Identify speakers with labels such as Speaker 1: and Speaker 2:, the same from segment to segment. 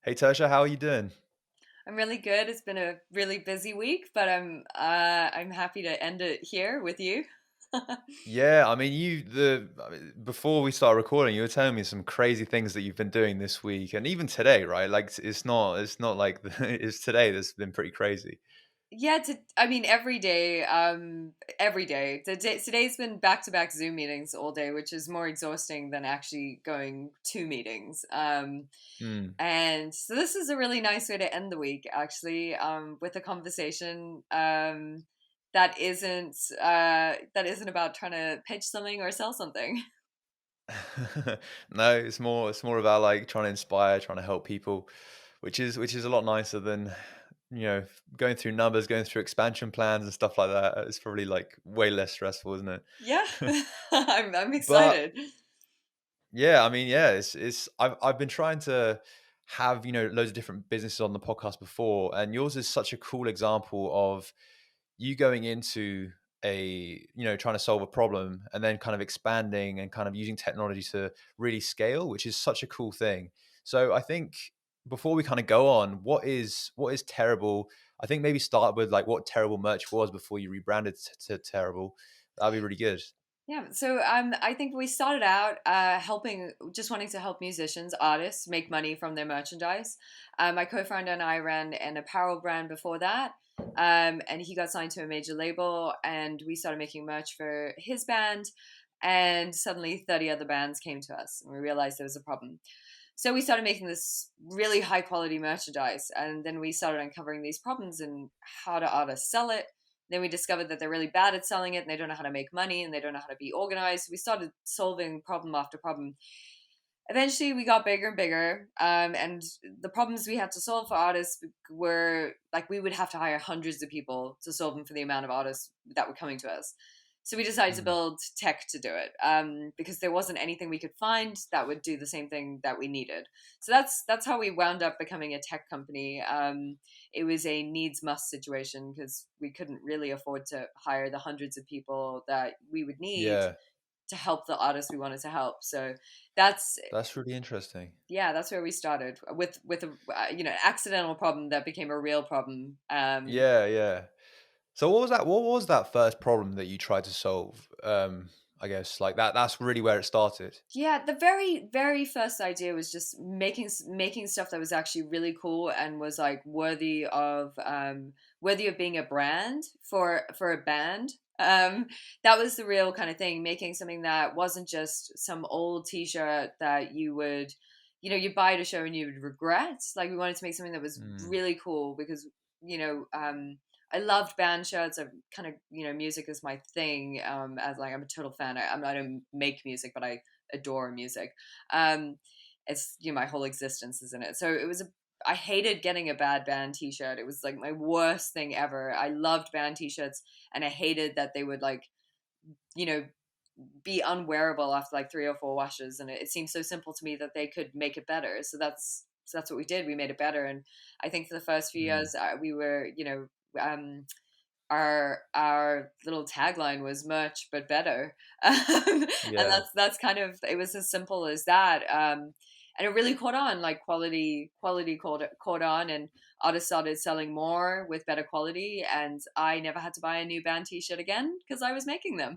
Speaker 1: Hey Tersha, how are you doing?
Speaker 2: I'm really good. It's been a really busy week, but I'm happy to end it here with you.
Speaker 1: Yeah, I mean, before we start recording, you were telling me some crazy things that you've been doing this week, and even today, right? Like, it's not like it's today that's been pretty crazy.
Speaker 2: Yeah, I mean every day. Today's been back-to-back Zoom meetings all day, which is more exhausting than actually going to meetings.
Speaker 1: Hmm.
Speaker 2: And so this is a really nice way to end the week, actually, with a conversation that isn't about trying to pitch something or sell something.
Speaker 1: No, it's more about like trying to inspire, trying to help people, which is a lot nicer than going through numbers, going through expansion plans and stuff like that. It's probably like way less stressful, isn't it?
Speaker 2: Yeah, I'm
Speaker 1: But
Speaker 2: excited.
Speaker 1: yeah, I mean, yeah, it's I've been trying to have, loads of different businesses on the podcast before, and yours is such a cool example of you going into trying to solve a problem and then kind of expanding and kind of using technology to really scale, which is such a cool thing. So I think before we kind of go on, what is terrible? I think maybe start with like what terrible merch was before you rebranded to terrible. That'd be really good.
Speaker 2: Yeah, so I think we started out just wanting to help musicians, artists make money from their merchandise. My co-founder and I ran an apparel brand before that, and he got signed to a major label, and we started making merch for his band. And suddenly, 30 other bands came to us, and we realized there was a problem. So we started making this really high quality merchandise, and then we started uncovering these problems and how do artists sell it. Then we discovered that they're really bad at selling it and they don't know how to make money and they don't know how to be organized. We started solving problem after problem. Eventually, we got bigger and bigger, and the problems we had to solve for artists were like we would have to hire hundreds of people to solve them for the amount of artists that were coming to us. So we decided to
Speaker 1: Mm.
Speaker 2: build tech to do it, because there wasn't anything we could find that would do the same thing that we needed. So that's how we wound up becoming a tech company. It was a needs must situation because we couldn't really afford to hire the hundreds of people that we would need
Speaker 1: Yeah,
Speaker 2: to help the artists we wanted to help. So that's
Speaker 1: that's really interesting.
Speaker 2: yeah, that's where we started with a accidental problem that became a real problem.
Speaker 1: Yeah, yeah. So what was that first problem that you tried to solve? I guess like that's really where it started.
Speaker 2: Yeah, the very very first idea was just making stuff that was actually really cool and was like worthy of being a brand for a band. That was the real kind of thing, making something that wasn't just some old T-shirt that you would, you buy at a show and you would regret. Like we wanted to make something that was
Speaker 1: Mm.
Speaker 2: really cool because you know I loved band shirts. I kind of, music is my thing. As like I'm a total fan. I don't make music, but I adore music. Um, it's my whole existence is in it. So I hated getting a bad band T-shirt. It was like my worst thing ever. I loved band T-shirts, and I hated that they would like you know be unwearable after like 3 or 4 washes. And it seemed so simple to me that they could make it better. So that's what we did. We made it better, and I think for the first few
Speaker 1: Mm.
Speaker 2: years we were our little tagline was merch but better. And
Speaker 1: Yeah.
Speaker 2: that's kind of it was as simple as that. And it really caught on, like quality caught on, and artists started selling more with better quality, and I never had to buy a new band t-shirt again because I was making them.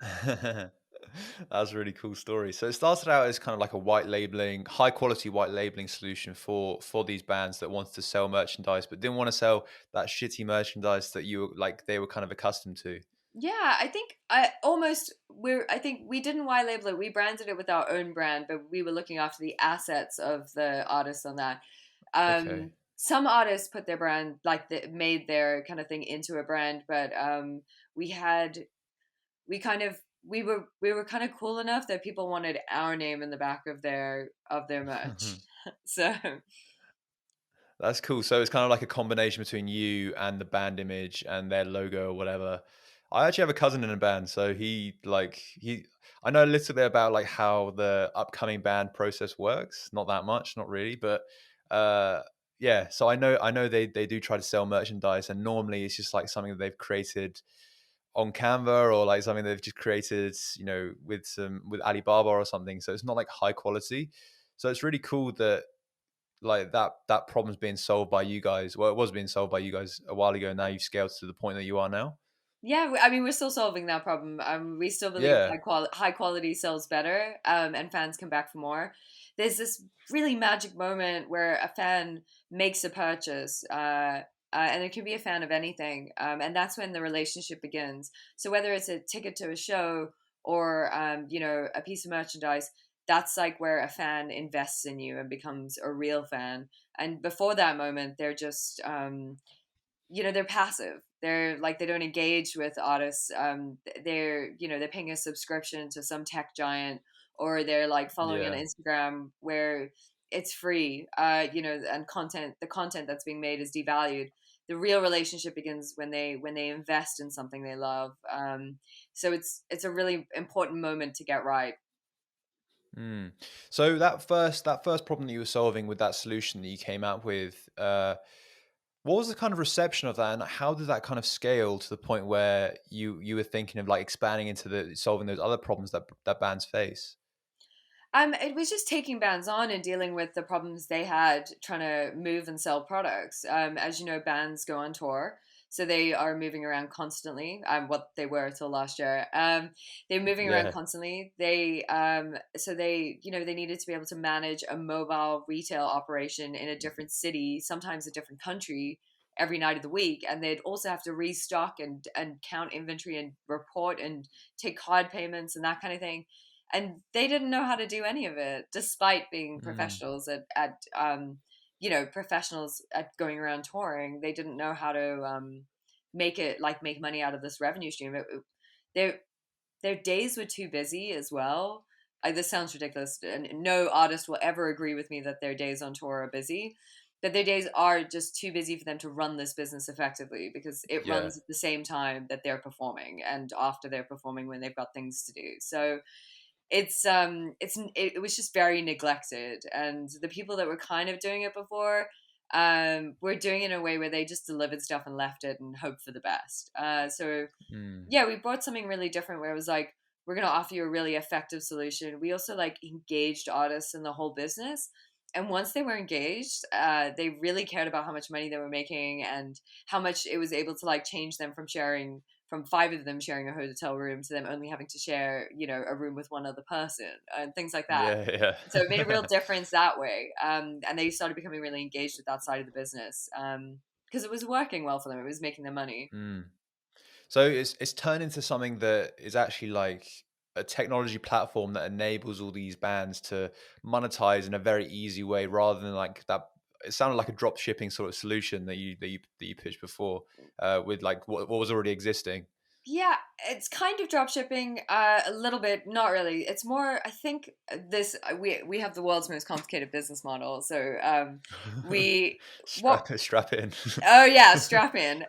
Speaker 1: That's a really cool story. So it started out as kind of like a high quality white labeling solution for these bands that wanted to sell merchandise but didn't want to sell that shitty merchandise that they were kind of accustomed to.
Speaker 2: Yeah, I think we didn't white label it. We branded it with our own brand, but we were looking after the assets of the artists on that.
Speaker 1: Okay.
Speaker 2: Some artists put their brand, like made their kind of thing into a brand, but we had we kind of we were kind of cool enough that people wanted our name in the back of their merch. So
Speaker 1: That's cool. So it's kind of like a combination between you and the band image and their logo or whatever. I actually have a cousin in a band, so I know a little bit about like how the upcoming band process works. Not that much, not really, but uh yeah, so I know they do try to sell merchandise, and normally it's just like something that they've created on Canva or like something they've just created, with Alibaba or something. So it's not like high quality. So it's really cool that like that problem's being solved by you guys. Well, it was being solved by you guys a while ago. Now you've scaled to the point that you are now.
Speaker 2: Yeah, I mean, we're still solving that problem. We still believe
Speaker 1: Yeah,
Speaker 2: high quality sells better, and fans come back for more. There's this really magic moment where a fan makes a purchase, and it can be a fan of anything, and that's when the relationship begins. So whether it's a ticket to a show or a piece of merchandise, that's like where a fan invests in you and becomes a real fan. And before that moment, they're just they're passive. They're like, they don't engage with artists. They're paying a subscription to some tech giant, or they're like following on
Speaker 1: yeah.
Speaker 2: Instagram where it's free, and the content that's being made is devalued. The real relationship begins when they invest in something they love. So it's a really important moment to get right.
Speaker 1: Mm. So that first problem that you were solving with that solution that you came out with, what was the kind of reception of that, and how did that kind of scale to the point where you were thinking of like expanding into the solving those other problems that bands face?
Speaker 2: It was just taking bands on and dealing with the problems they had trying to move and sell products. As you know, bands go on tour, so they are moving around constantly. What they were till last year. They're moving around
Speaker 1: Yeah,
Speaker 2: constantly. So they needed to be able to manage a mobile retail operation in a different city, sometimes a different country, every night of the week, and they'd also have to restock and count inventory and report and take card payments and that kind of thing, and they didn't know how to do any of it despite being
Speaker 1: mm,
Speaker 2: professionals professionals at going around touring. They didn't know how to make money out of this revenue stream. Their their days were too busy as well. This sounds ridiculous, and no artist will ever agree with me that their days on tour are busy, but their days are just too busy for them to run this business effectively, because it
Speaker 1: yeah,
Speaker 2: runs at the same time that they're performing and after they're performing when they've got things to do. So it was just very neglected, and the people that were kind of doing it before were doing it in a way where they just delivered stuff and left it and hoped for the best. So
Speaker 1: mm,
Speaker 2: yeah, we brought something really different where it was like, we're going to offer you a really effective solution. We also like engaged artists in the whole business, and once they were engaged, they really cared about how much money they were making and how much it was able to like change them from five of them sharing a hotel room to them only having to share a room with one other person and things like that.
Speaker 1: yeah,
Speaker 2: So it made a real
Speaker 1: yeah.
Speaker 2: difference that way, and they started becoming really engaged with that side of the business, because it was working well for them. It was making them money.
Speaker 1: Mm. So it's turned into something that is actually like a technology platform that enables all these bands to monetize in a very easy way, rather than like that. It sounded like a drop shipping sort of solution that you pitched before, with like what was already existing.
Speaker 2: Yeah, it's kind of drop shipping, a little bit, not really. It's more, I think, this we have the world's most complicated business model. So we what
Speaker 1: strap in.
Speaker 2: oh yeah, strap in.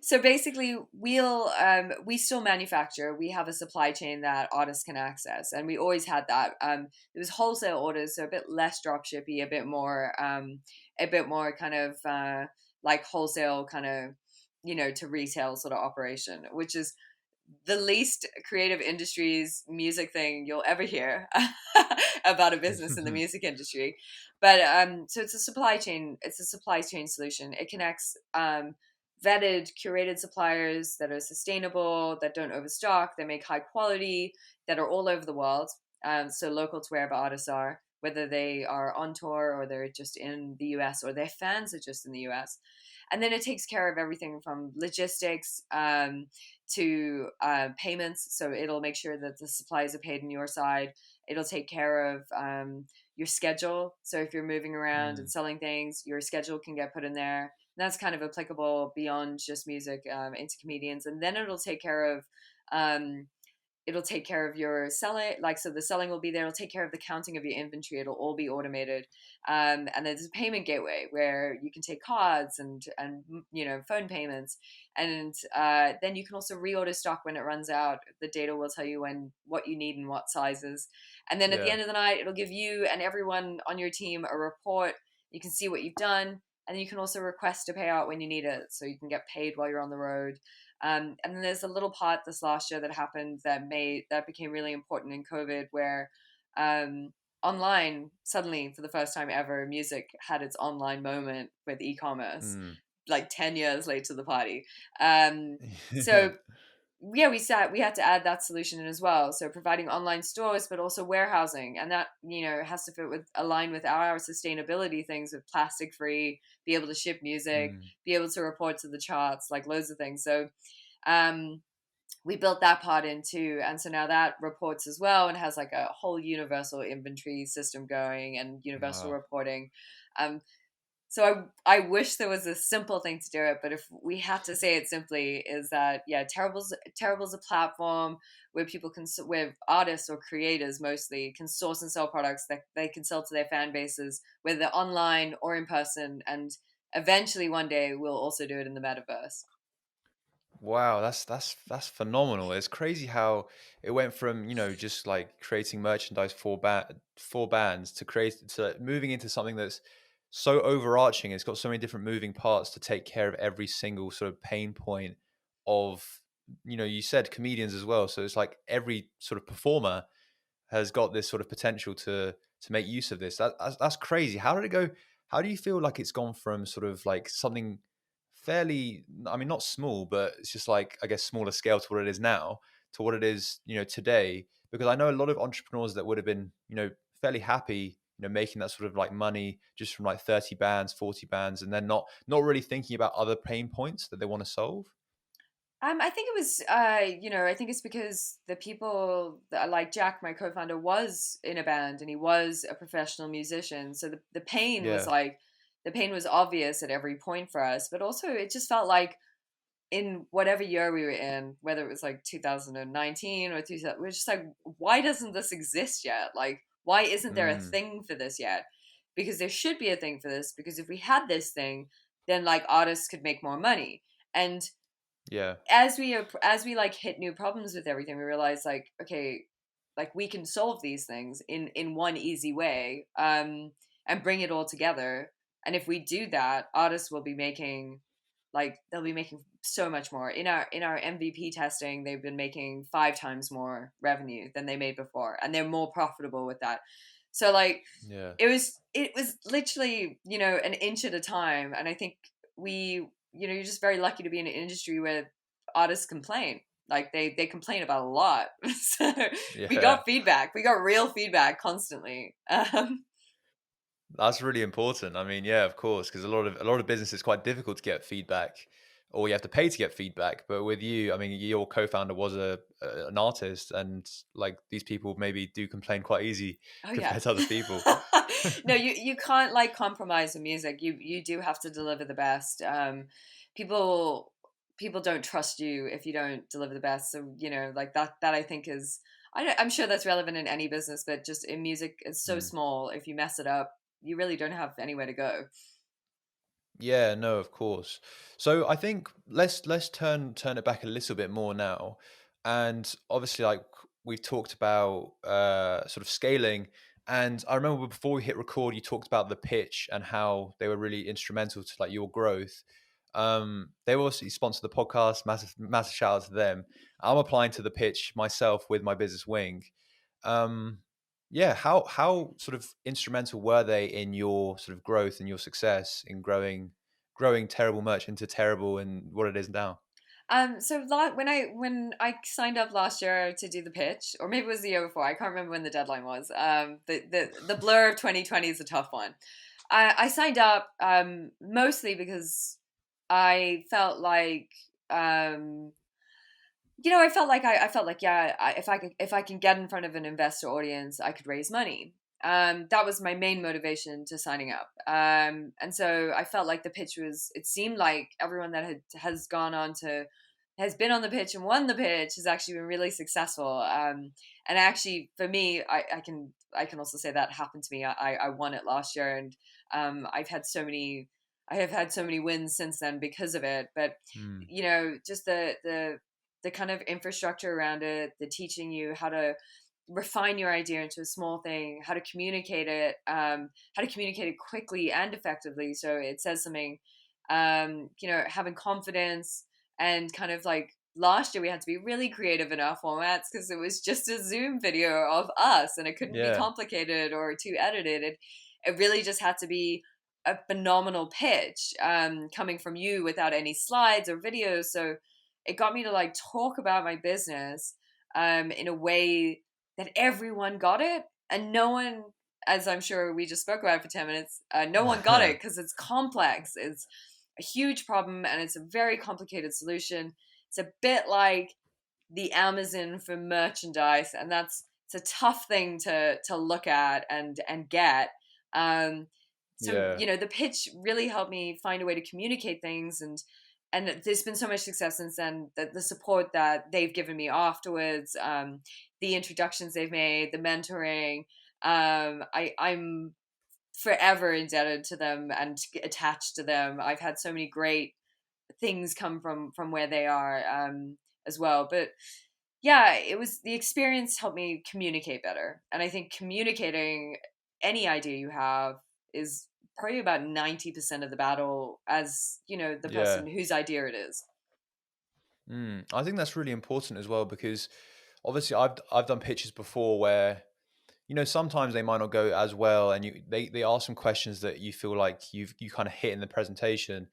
Speaker 2: So basically, we still manufacture. We have a supply chain that artists can access, and we always had that. It was wholesale orders, so a bit less drop shippy, a bit more kind of like wholesale kind of to retail sort of operation, which is the least creative industries music thing you'll ever hear about a business in the music industry. But so it's a supply chain solution. It connects vetted, curated suppliers that are sustainable, that don't overstock, that make high quality, that are all over the world. So local to wherever artists are, whether they are on tour or they're just in the US or their fans are just in the US. And then it takes care of everything from logistics to payments. So it'll make sure that the supplies are paid on your side. It'll take care of your schedule. So if you're moving around and
Speaker 1: Mm,
Speaker 2: selling things, your schedule can get put in there. And that's kind of applicable beyond just music, into comedians. And then um, it'll take care of your selling, like, so the selling will be there. It'll take care of the counting of your inventory. It'll all be automated. And there's a payment gateway where you can take cards and phone payments, and then you can also reorder stock when it runs out. The data will tell you what you need and what sizes, and then at the
Speaker 1: yeah,
Speaker 2: end of the night it'll give you and everyone on your team a report. You can see what you've done, and then you can also request a payout when you need it, so you can get paid while you're on the road. And then there's a little part this last year that happened that became really important in COVID, where um, online, suddenly for the first time ever, music had its online moment with e-commerce,
Speaker 1: Mm.
Speaker 2: like 10 years late to the party. Um,
Speaker 1: Yeah.
Speaker 2: so yeah, we had to add that solution in as well. So providing online stores, but also warehousing, and that has to fit with align with our sustainability things with plastic free, be able to ship music,
Speaker 1: Mm.
Speaker 2: be able to report to the charts, like loads of things. So um, we built that part in too, and so now that reports as well and has like a whole universal inventory system going and universal
Speaker 1: Wow.
Speaker 2: reporting. Um, so I wish there was a simple thing to do it, but if we had to say it simply, is that yeah, Terrible's a platform where people can, where artists or creators mostly can source and sell products that they can sell to their fan bases, whether they're online or in person, and eventually one day we'll also do it in the metaverse.
Speaker 1: Wow, that's phenomenal. It's crazy how it went from, just like creating merchandise for bands to moving into something that's so overarching. It's got so many different moving parts to take care of every single sort of pain point of, you said comedians as well. So it's like every sort of performer has got this sort of potential to make use of this. That's crazy. How did it go? How do you feel like it's gone from sort of like something fairly, I mean, not small, but it's just like, I guess, smaller scale to what it is now to what it is, today? Because I know a lot of entrepreneurs that would have been, fairly happy, making that sort of like money just from like 30 bands, 40 bands, and then not really thinking about other pain points that they want to solve.
Speaker 2: I think it was, I think it's because the people that, like Jack, my co-founder, was in a band and he was a professional musician. So the pain was
Speaker 1: Yeah.
Speaker 2: like, the pain was obvious at every point for us, but also it just felt like in whatever year we were in, whether it was like 2019 or 2000, we're just like, why doesn't this exist yet? Like, why isn't there a
Speaker 1: Mm,
Speaker 2: thing for this yet? Because there should be a thing for this. Because if we had this thing, then like artists could make more money. And
Speaker 1: yeah.
Speaker 2: as we like hit new problems with everything, we realize like, okay, like we can solve these things in one easy way, and bring it all together. And if we do that, artists will be making, like they'll be making so much more. In our MVP testing, they've been making 5 times more revenue than they made before, and they're more profitable with that. So like
Speaker 1: Yeah.
Speaker 2: it was literally, an inch at a time. And I think we, you're just very lucky to be in an industry where artists complain. Like they complain about a lot. So we
Speaker 1: Yeah.
Speaker 2: got feedback. We got real feedback constantly.
Speaker 1: That's really important. I mean, yeah, of course, because a lot of business is quite difficult to get feedback, or you have to pay to get feedback. But with you, I mean, your co-founder was an artist, and like these people maybe do complain quite easy
Speaker 2: Oh yeah.
Speaker 1: compared to other people.
Speaker 2: No, you can't like compromise with music. You do have to deliver the best. People people don't trust you if you don't deliver the best. So like that I think is, I'm sure that's relevant in any business, but just in music, it's so
Speaker 1: Mm.
Speaker 2: small. If you mess it up, you really don't have anywhere to go.
Speaker 1: Yeah, no, of course. So I think let's turn it back a little bit more now. And obviously like we've talked about sort of scaling, and I remember before we hit record you talked about the pitch and how they were really instrumental to like your growth. They also sponsored the podcast, massive shout out to them. I'm applying to the pitch myself with my business wing. Um yeah, how sort of instrumental were they in your sort of growth and your success in growing Terrible Merch into Terrible and what it is now?
Speaker 2: So when I signed up last year to do the pitch, or maybe it was the year before, I can't remember when the deadline was. The blur of 2020 is a tough one. I signed up mostly because I felt like, um, I felt like yeah, if I can get in front of an investor audience, I could raise money. That was my main motivation to signing up. And so I felt like the pitch was. It seemed like everyone that has gone on to has been on the pitch and won the pitch has actually been really successful. And actually, for me, I can also say that happened to me. I won it last year, and I've had so many. I have had so many wins since then because of it. But
Speaker 1: Mm,
Speaker 2: just the kind of infrastructure around it, the teaching you how to refine your idea into a small thing, how to communicate it quickly and effectively, so it says something. Having confidence and kind of like last year we had to be really creative in our formats because it was just a Zoom video of us and it couldn't be
Speaker 1: Yeah.
Speaker 2: complicated or too edited. It really just had to be a phenomenal pitch coming from you without any slides or videos. So it got me to like talk about my business in a way that everyone got it and no one, as I'm sure we just spoke about for 10 minutes, no one got it because it's complex. It's a huge problem and it's a very complicated solution. It's a bit like the Amazon for merchandise, and that's it's a tough thing to look at and get. Um, so
Speaker 1: Yeah.
Speaker 2: the pitch really helped me find a way to communicate things, and there's been so much success since then. That the support that they've given me afterwards, the introductions they've made, the mentoring, I'm forever indebted to them and attached to them. I've had so many great things come from where they are as well. But yeah, it was the experience helped me communicate better, and I think communicating any idea you have is probably about 90% of the battle as the
Speaker 1: Yeah.
Speaker 2: person whose idea it is.
Speaker 1: I think that's really important as well because obviously I've done pitches before where sometimes they might not go as well, and they ask some questions that you feel like you kind of hit in the presentation,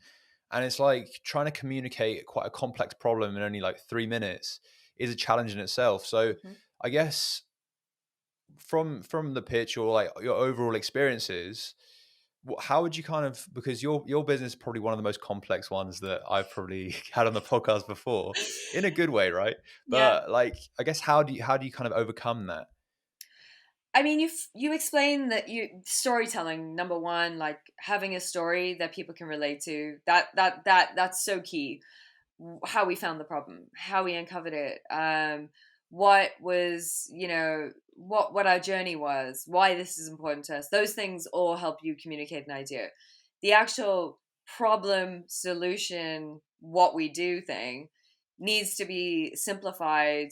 Speaker 1: and it's like trying to communicate quite a complex problem in only like 3 minutes is a challenge in itself. So
Speaker 2: Mhm.
Speaker 1: I guess from the pitch or like your overall experiences, how would you kind of, because your business is probably one of the most complex ones that I've probably had on the podcast before, in a good way, right?
Speaker 2: Yeah.
Speaker 1: But like, I guess how do you kind of overcome that?
Speaker 2: I mean, you explain that you storytelling number one, like having a story that people can relate to. That's so key. How we found the problem, how we uncovered it, what was, what our journey was, why this is important to us. Those things all help you communicate an idea. The actual problem solution, what we do thing needs to be simplified.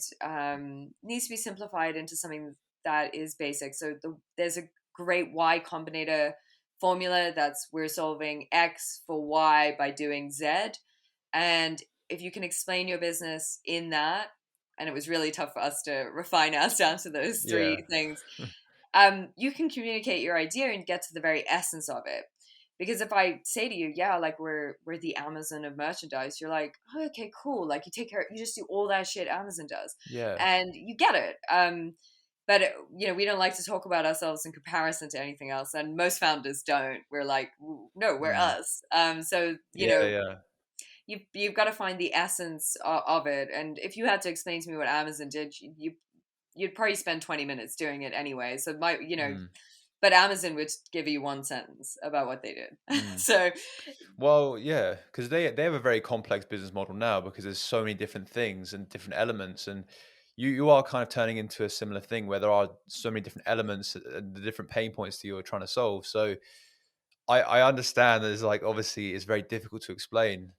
Speaker 2: Needs to be simplified into something that is basic. So there's a great Y Combinator formula that's we're solving X for Y by doing Z, and if you can explain your business in that, and it was really tough for us to refine ours down to those
Speaker 1: Yeah.
Speaker 2: three things, you can communicate your idea and get to the very essence of it. Because if I say to you, yeah, like we're the Amazon of merchandise, you're like, oh, okay, cool. Like you take care, you just do all that shit Amazon does,
Speaker 1: Yeah.
Speaker 2: and you get it. But we don't like to talk about ourselves in comparison to anything else, and most founders don't. We're like, no, we're
Speaker 1: Mm.
Speaker 2: us. So
Speaker 1: Yeah, yeah.
Speaker 2: you've got to find the essence of it. And if you had to explain to me what Amazon did, you'd probably spend 20 minutes doing it anyway. So
Speaker 1: Mm,
Speaker 2: but Amazon would give you one sentence about what they did.
Speaker 1: mm.
Speaker 2: So
Speaker 1: Well, yeah, because they have a very complex business model now because there's so many different things and different elements, and you are kind of turning into a similar thing where there are so many different elements and the different pain points that you're trying to solve. So I understand that it's like obviously it's very difficult to explain.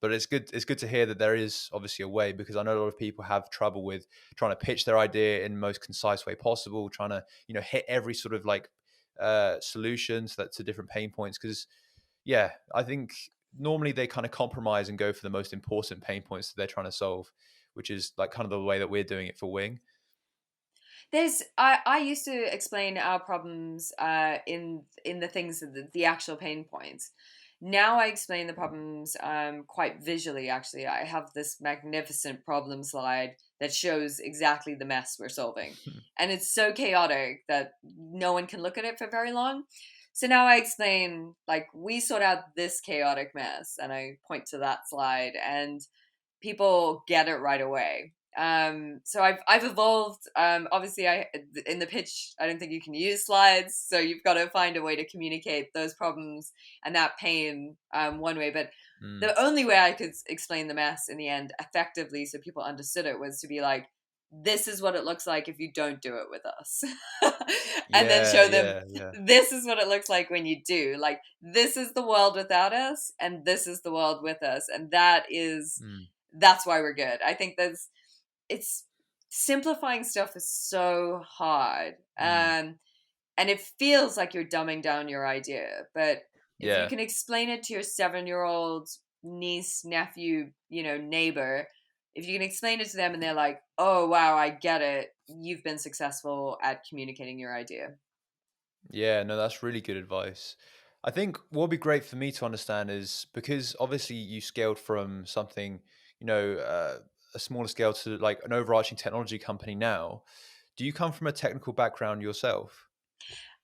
Speaker 1: But it's good to hear that there is obviously a way, because I know a lot of people have trouble with trying to pitch their idea in the most concise way possible, trying to hit every sort of like solution so that to different pain points. Because yeah, I think normally they kind of compromise and go for the most important pain points that they're trying to solve, which is like kind of the way that we're doing it for Wing.
Speaker 2: I used to explain our problems in the things the actual pain points. Now I explain the problems quite visually. Actually, I have this magnificent problem slide that shows exactly the mess we're solving, and it's so chaotic that no one can look at it for very long. So now I explain, like, we sort out this chaotic mess, and I point to that slide, and people get it right away. So I've evolved. Obviously, I in the pitch, I don't think you can use slides, so you've got to find a way to communicate those problems and that pain one way. But
Speaker 1: Mm.
Speaker 2: the only way I could explain the mess in the end effectively, so people understood it, was to be like, "This is what it looks like if you don't do it with us," and then
Speaker 1: Yeah,
Speaker 2: show them,
Speaker 1: yeah, yeah.
Speaker 2: "This is what it looks like when you do. Like this is the world without us, and this is the world with us, and
Speaker 1: Mm,
Speaker 2: that's why we're good." I think it's simplifying stuff is so hard.
Speaker 1: mm.
Speaker 2: And it feels like you're dumbing down your idea. But if you
Speaker 1: Yeah.
Speaker 2: can explain it to your 7-year-old niece, nephew, neighbor, If you can explain it to them and they're like, oh, wow, I get it, you've been successful at communicating your idea.
Speaker 1: Yeah, no, that's really good advice. I think what would be great for me to understand is because obviously you scaled from something, you know, a smaller scale to like an overarching technology company now. Do you come from a technical background yourself?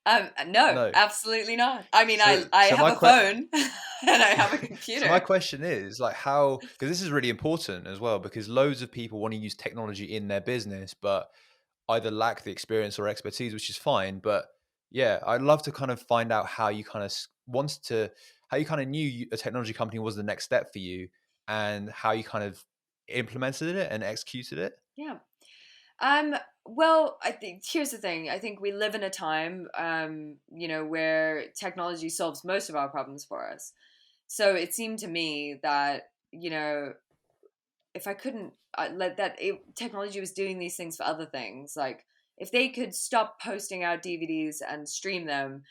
Speaker 2: No,
Speaker 1: No.
Speaker 2: absolutely not. I mean,
Speaker 1: So,
Speaker 2: I
Speaker 1: so
Speaker 2: have
Speaker 1: my
Speaker 2: a
Speaker 1: que-
Speaker 2: phone and I have a
Speaker 1: so my
Speaker 2: computer.
Speaker 1: question is like how, because this is really important as well, because loads of people want to use technology in their business, but either lack the experience or expertise, which is fine. But yeah, I'd love to kind of find out how you kind of wanted to, how you kind of knew a technology company was the next step for you, and how you kind of implemented it and executed it.
Speaker 2: Yeah. Um, well, I think here's the thing. I think we live in a time, where technology solves most of our problems for us. So it seemed to me that, if I couldn't let technology was doing these things for other things, like if they could stop posting out DVDs and stream them,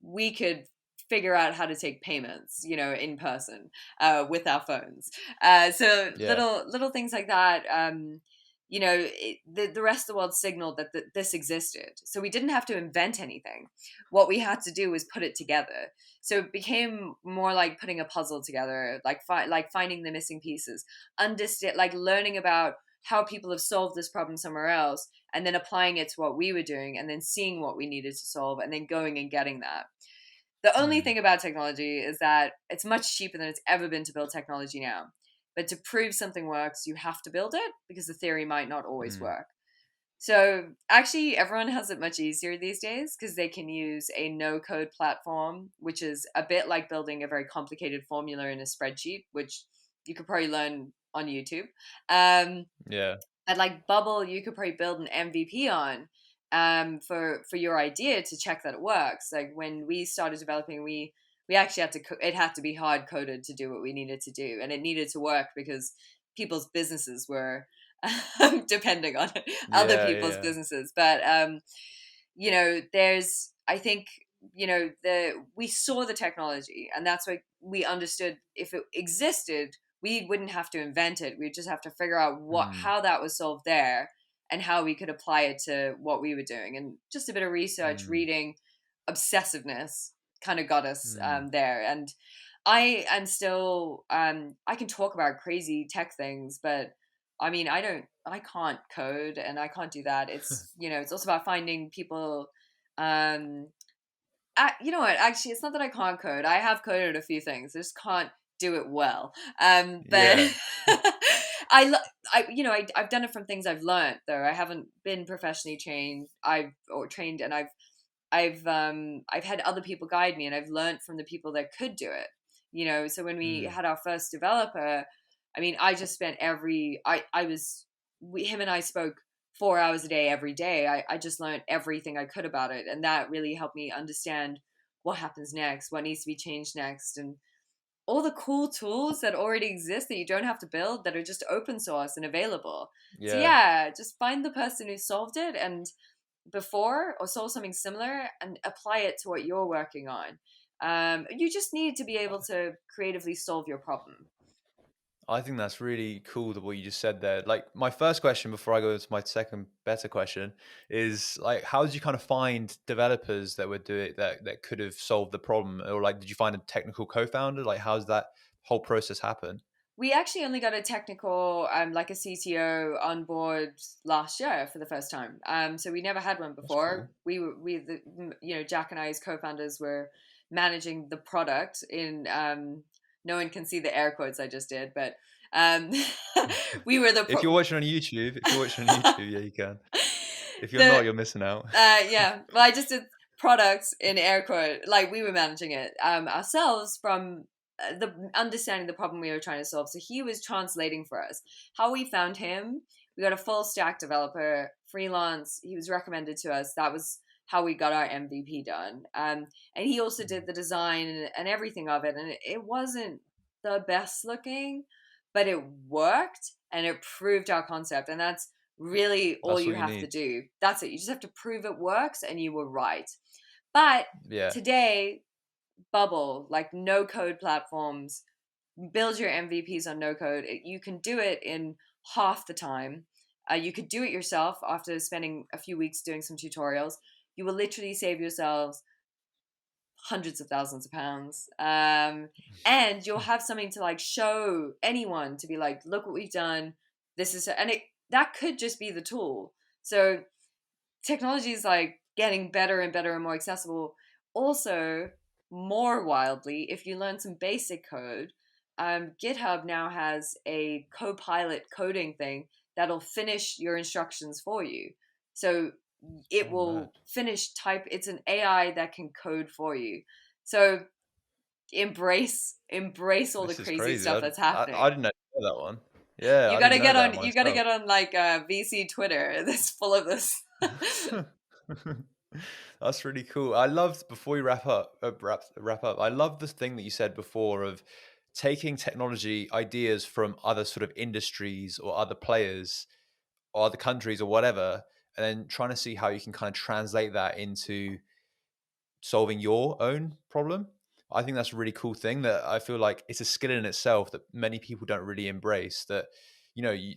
Speaker 2: we could figure out how to take payments, in person with our phones. So
Speaker 1: Yeah.
Speaker 2: little things like that. The rest of the world signaled that this existed, so we didn't have to invent anything. What we had to do was put it together. So it became more like putting a puzzle together, like like finding the missing pieces, understand, like learning about how people have solved this problem somewhere else, and then applying it to what we were doing, and then seeing what we needed to solve, and then going and getting that. The only
Speaker 1: Mm,
Speaker 2: thing about technology is that it's much cheaper than it's ever been to build technology now. But to prove something works, you have to build it because the theory might not always
Speaker 1: mm,
Speaker 2: work. So actually, everyone has it much easier these days because they can use a no code platform, which is a bit like building a very complicated formula in a spreadsheet, which you could probably learn on YouTube. Um,
Speaker 1: yeah.
Speaker 2: and like Bubble, you could probably build an MVP on for your idea to check that it works. Like when we started developing, we actually had to it had to be hard coded to do what we needed to do, and it needed to work because people's businesses were depending on it, other
Speaker 1: Yeah.
Speaker 2: people's
Speaker 1: Yeah.
Speaker 2: businesses. But there's, I think, the we saw the technology, and that's why we understood if it existed, we wouldn't have to invent it. We'd just have to figure out
Speaker 1: Mm,
Speaker 2: how that was solved there, and how we could apply it to what we were doing. And just a bit of research,
Speaker 1: mm,
Speaker 2: reading, obsessiveness kind of got us
Speaker 1: mm.
Speaker 2: there. And I am still, I can talk about crazy tech things, but I mean, I can't code and I can't do that. It's, it's also about finding people. Um, you know what? Actually, it's not that I can't code. I have coded a few things. I just can't do it well. But
Speaker 1: Yeah.
Speaker 2: I've done it from things I've learned. Though I haven't been professionally trained. Trained, and I've had other people guide me, and I've learned from the people that could do it. So when we
Speaker 1: Mm,
Speaker 2: had our first developer, I mean, I just spent I was him and I spoke 4 hours a day every day. I just learned everything I could about it, and that really helped me understand what happens next, what needs to be changed next, and all the cool tools that already exist that you don't have to build, that are just open source and available. So
Speaker 1: yeah.
Speaker 2: yeah, just find the person who solved it and before, or solve something similar, and apply it to what you're working on. You just need to be able to creatively solve your problem.
Speaker 1: I think that's really cool that what you just said there. Like my first question before I go to my second better question is like how did you kind of find developers that would do it that could have solved the problem? Or like did you find a technical co-founder? Like how's that whole process happen?
Speaker 2: We actually only got a technical, like a CTO on board last year for the first time. So we never had one
Speaker 1: That's
Speaker 2: before.
Speaker 1: cool.
Speaker 2: Jack and I as co-founders were managing the product in, no one can see the air quotes I just did, but um, we were
Speaker 1: If you're watching on YouTube, yeah, you can. If you're not,
Speaker 2: the
Speaker 1: you're missing out.
Speaker 2: yeah. Well, I just did products in air quote, like we were managing it ourselves from the understanding the problem we were trying to solve. So he was translating for us. How we found him, we got a full stack developer, freelance. He was recommended to us. That was how we got our MVP done. And he also did
Speaker 1: Mm.
Speaker 2: the design and everything of it. And it wasn't the best looking, but it worked and it proved our concept. And that's really all
Speaker 1: That's all
Speaker 2: you
Speaker 1: you
Speaker 2: have to
Speaker 1: need.
Speaker 2: do. That's it. You just have to prove it works and you were right. But
Speaker 1: Yeah.
Speaker 2: today, Bubble, like no code platforms, build your MVPs on no code. You can do it in half the time. You could do it yourself after spending a few weeks doing some tutorials. You will literally save yourselves hundreds of thousands of pounds. And you'll have something to like show anyone to be like, look what we've done. This is, and it, that could just be the tool. So technology is like getting better and better and more accessible. Also, more wildly, if you learn some basic code, GitHub now has a co-pilot coding thing that'll finish your instructions for you. So it
Speaker 1: Oh, mad.
Speaker 2: will finish type. It's an AI that can code for you. So embrace all the
Speaker 1: This is
Speaker 2: crazy
Speaker 1: crazy.
Speaker 2: stuff that's
Speaker 1: I
Speaker 2: happening.
Speaker 1: didn't know that one. Yeah, I didn't know that
Speaker 2: You got to
Speaker 1: myself.
Speaker 2: get on like VC Twitter that's full of this.
Speaker 1: That's really cool. I loved before we wrap up. I love this thing that you said before of taking technology ideas from other sort of industries or other players or other countries or whatever, and then trying to see how you can kind of translate that into solving your own problem. I think that's a really cool thing that I feel like it's a skill in itself that many people don't really embrace. That you know, you,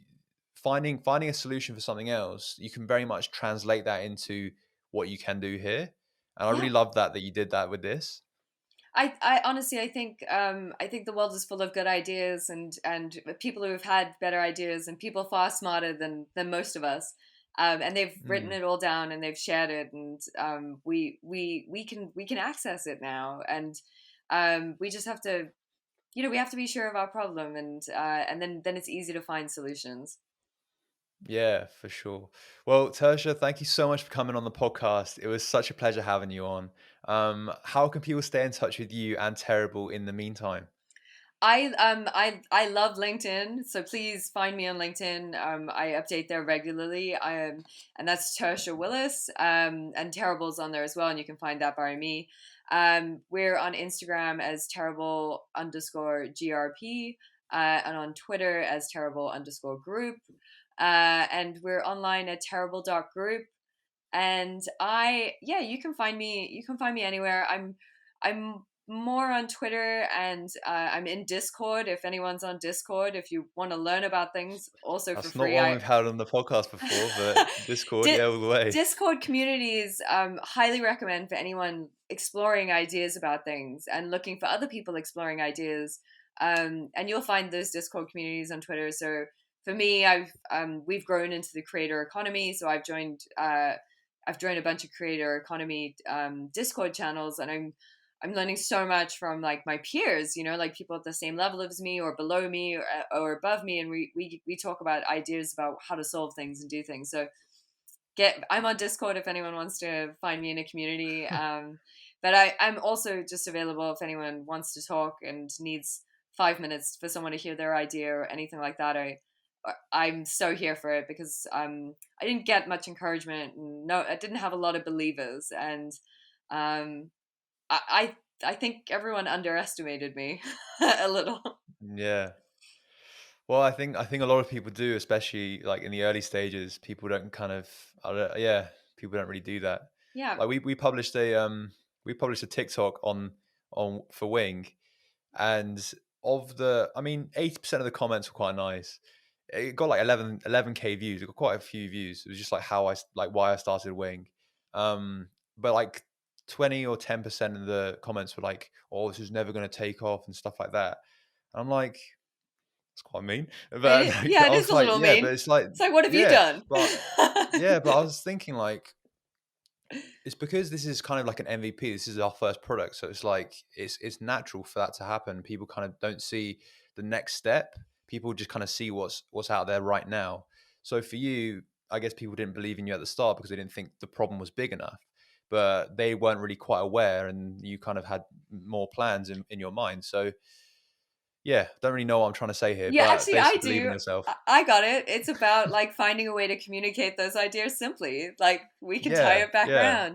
Speaker 1: finding a solution for something else, you can very much translate that into what you can do here. And I
Speaker 2: Yeah.
Speaker 1: really love that you did that with this.
Speaker 2: I honestly I think the world is full of good ideas and people who have had better ideas and people far smarter than most of us, and they've written
Speaker 1: Mm,
Speaker 2: it all down and they've shared it, and we can access it now, and we just have to, you know, we have to be sure of our problem, and then it's easy to find solutions.
Speaker 1: yeah, for sure. Well, Tersha, thank you so much for coming on the podcast. It was such a pleasure having you on. How can people stay in touch with you and Terrible in the meantime?
Speaker 2: I love LinkedIn, so please find me on LinkedIn. I update there regularly. And that's Tersha Willis. And Terrible's on there as well, and you can find that by me. We're on Instagram as terrible underscore GRP, and on Twitter as terrible underscore group. And we're online at terrible.group. And yeah, you can find me anywhere. I'm more on Twitter, and I'm in Discord if anyone's on Discord, if you want to learn about things also for
Speaker 1: That's not
Speaker 2: free.
Speaker 1: one
Speaker 2: I
Speaker 1: we've had on the podcast before, but Discord,
Speaker 2: Di-
Speaker 1: yeah, all the way.
Speaker 2: Discord communities, highly recommend for anyone exploring ideas about things and looking for other people exploring ideas. And you'll find those Discord communities on Twitter. So for me, we've grown into the creator economy. So I've joined a bunch of creator economy Discord channels, and I'm learning so much from like my peers, you know, like people at the same level as me or below me or above me, and we talk about ideas about how to solve things and do things. So get I'm on Discord if anyone wants to find me in a community. But I'm also just available if anyone wants to talk and needs 5 minutes for someone to hear their idea or anything like that. I'm so here for it because I didn't get much encouragement. And no, I didn't have a lot of believers, and um, I think everyone underestimated me a little.
Speaker 1: Yeah. Well, I think a lot of people do, especially like in the early stages. People don't kind of, yeah, people don't really do that.
Speaker 2: Yeah,
Speaker 1: Like we published a TikTok on for Wing, and I mean, 80% of the comments were quite nice. It got like 11K views. It got quite a few views. It was just like like why I started Wing. But like 20 or 10% of the comments were like, "Oh, this is never going to take off" and stuff like that. And I'm like, that's quite mean. But like,
Speaker 2: yeah,
Speaker 1: I
Speaker 2: it is
Speaker 1: was
Speaker 2: a
Speaker 1: like,
Speaker 2: little
Speaker 1: yeah, but
Speaker 2: mean.
Speaker 1: it's like,
Speaker 2: It's like, what have you
Speaker 1: yeah,
Speaker 2: done?
Speaker 1: but yeah, but I was thinking like it's because this is kind of like an MVP. This is our first product, so it's like it's natural for that to happen. People kind of don't see the next step. People just kind of see what's out there right now. So for you, I guess people didn't believe in you at the start because they didn't think the problem was big enough. But they weren't really quite aware, and you kind of had more plans in your mind. So yeah, don't really know what I'm trying to say here,
Speaker 2: Yeah,
Speaker 1: but
Speaker 2: actually, I
Speaker 1: basically believe in
Speaker 2: do.
Speaker 1: yourself.
Speaker 2: I got it. It's about like finding a way to communicate those ideas simply. Like we can tie
Speaker 1: Yeah,
Speaker 2: it back
Speaker 1: yeah.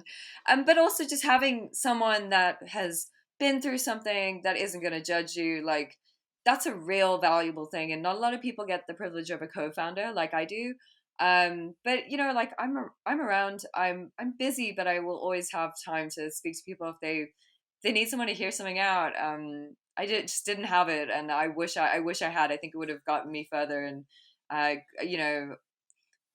Speaker 2: around. But also just having someone that has been through something that isn't going to judge you. Like that's a real valuable thing, and not a lot of people get the privilege of a co-founder like I do. But you know, like I'm around. I'm busy, but I will always have time to speak to people if they need someone to hear something out. Just didn't have it, and I wish I had. I think it would have gotten me further, You know,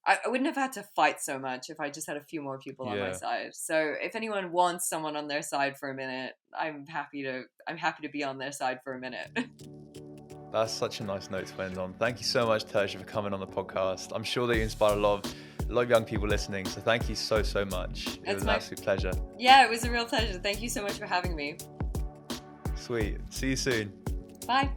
Speaker 2: I wouldn't have had to fight so much if I just had a few more people on my
Speaker 1: Yeah.
Speaker 2: side. So if anyone wants someone on their side for a minute, I'm happy to be on their side for a minute.
Speaker 1: That's such a nice note to end on. Thank you so much, Tersha, for coming on the podcast. I'm sure that you inspired a lot of young people listening. So thank you so, so much. It was
Speaker 2: It's
Speaker 1: an
Speaker 2: my
Speaker 1: absolute pleasure.
Speaker 2: Yeah, it was a real pleasure. Thank you so much for having me.
Speaker 1: Sweet. See you soon.
Speaker 2: Bye.